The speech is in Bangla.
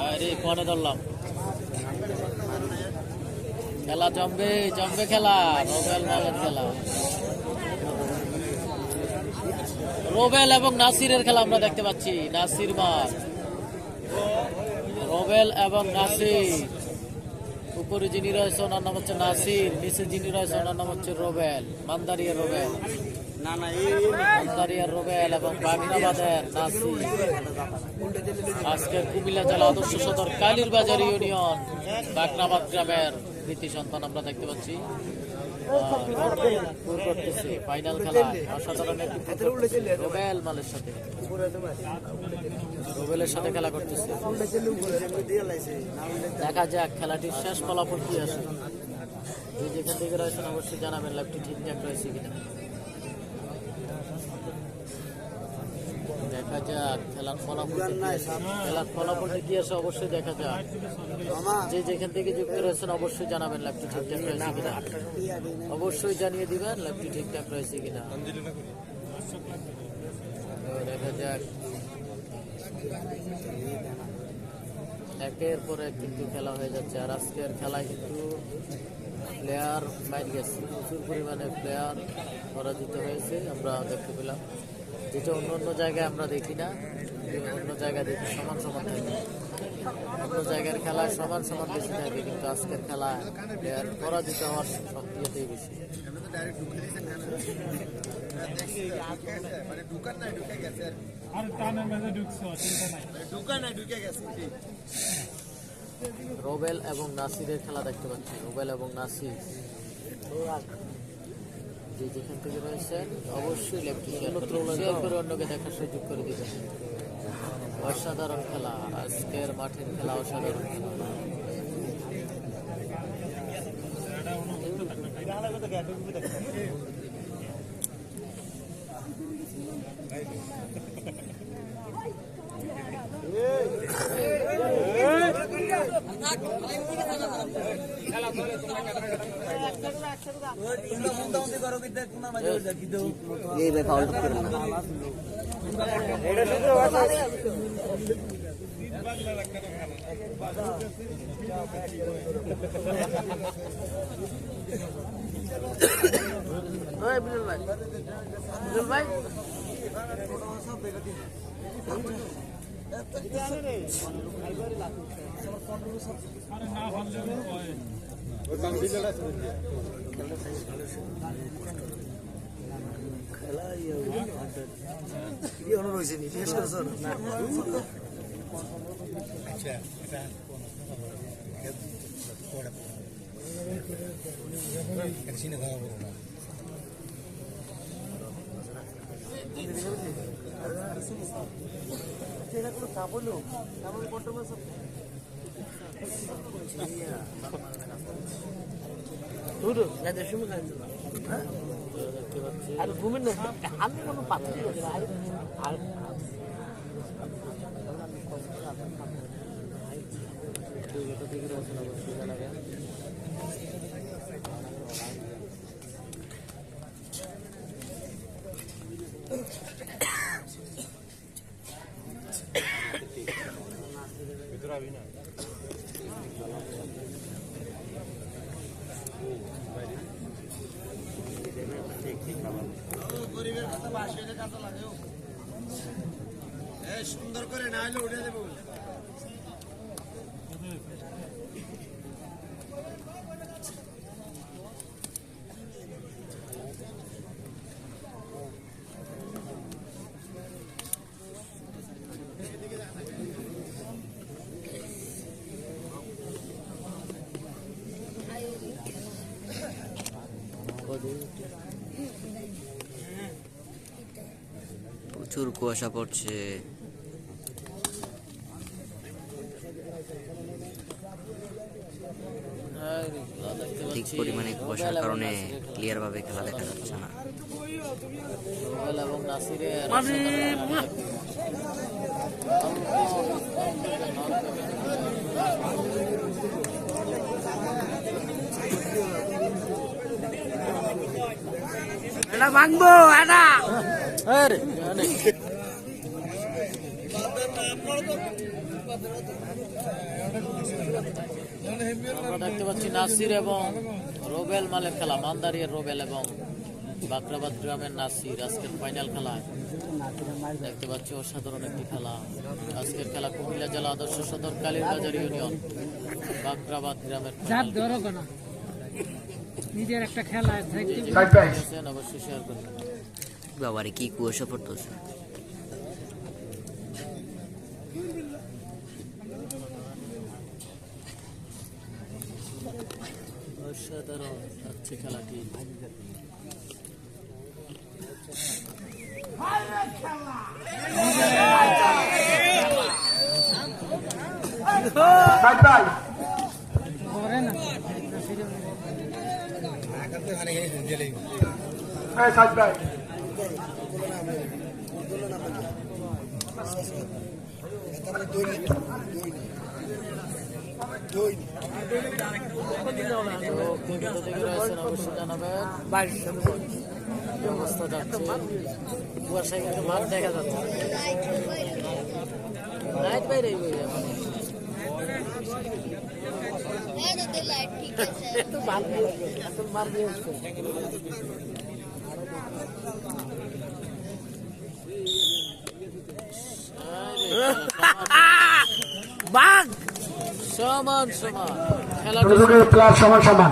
আরে পরে ধরলাম খেলা জমবে জমবে খেলা রোবেল মালের খেলা রোবেল এবং নাসিরের খেলা আমরা দেখতে পাচ্ছি নাসির মাল রোবেল এবং নাসির উপরে যিনি রয়েছে ওনার নাম হচ্ছে নাসির নিচে যিনি রয়েছে ওনার নাম হচ্ছে রোবেল মান্দারিয়ার রোবেল মান্দারিয়ার রোবেল এবং বাগনাবাদের নাসির আজকের কুমিল্লা জেলা আদর্শ সদর কালীরবাজার ইউনিয়ন বাগনাবাদ গ্রামের কৃতি সন্তান আমরা দেখতে পাচ্ছি ফাইনাল খেলা অসাধারণ রোবেল মালের সাথে রোবেলের সাথে খেলা করতেছে দেখা যাক খেলাটির শেষ ফলাফল কি আসে যেখান থেকে রয়েছেন অবশ্যই জানাবেন লাইভটি ঠিকঠাক রয়েছে কিনা দেখা যাক খেলার ফলাফলটি কি আসে অবশ্যই দেখা যাক যেখান থেকে যুক্ত রয়েছেন অবশ্যই জানাবেন লাইভটি ঠিকঠাক রয়েছে কিনা অবশ্যই জানিয়ে দিবেন লাইভটি ঠিকঠাক রয়েছে কিনা দেখা যাক একের পর এক কিন্তু খেলা হয়ে যাচ্ছে আর আজকের খেলায় কিন্তু প্লেয়ার মাইন গেছে প্রচুর পরিমাণে প্লেয়ার পরাজিত হয়েছে আমরা দেখতে পেলাম যেটা অন্য অন্য জায়গায় আমরা দেখি না অন্য জায়গায় দেখি সমান সমান থাকে অন্য জায়গার খেলায় সমান সমান বেশি থাকে কিন্তু আজকের খেলায় প্লেয়ার পরাজিত হওয়ার সক্রিয়তাই বেশি রোবেল এবং নাসিরের খেলা দেখতে পাচ্ছি রোবেল এবং নাসির যেখান থেকে রয়েছেন অবশ্যই শেয়ার করে অন্যকে দেখার সুযোগ করে দিবেন অসাধারণ খেলা আজকের মাঠের খেলা অসাধারণ খেলা আর ঘুমের না আমি কোনো পাত্র আর গরিবের কথা বাসে কাজে লাগে সুন্দর করে না হলে উঠে দেবো প্রচুর কুয়াশা পড়ছে ঠিক পরিমাণে কুয়াশার কারণে ক্লিয়ার ভাবে খেলা দেখা যাচ্ছে না এবং নাসিরের এটা ভাঙবো এটা আমরা দেখতে পাচ্ছি নাসির এবং রোবেল মালের খেলা, মান্দারিয়ার রোবেল এবং বাকরাবাদ গ্রামের নাসির আজকের ফাইনাল খেলা দেখতে পাচ্ছি। অসাধারণ একটি খেলা আজকের খেলা। কুমিল্লা জেলা আদর্শ সদর কালীরবাজার ইউনিয়ন বাকরাবাদ গ্রামের নিজের একটা খেলা অবশ্যই শেয়ার করবেন। বাবারে কি কুয়াশা পড়তেছে। অসাধারণ যাচ্ছে খেলাটি। করে না অবশ্যই জানাবেন। কি অবস্থা যাচ্ছে, কুয়াশায় কিন্তু মাঠ দেখা যাচ্ছে। লাইট বাইরে সমান সমান খেলা সমান সমান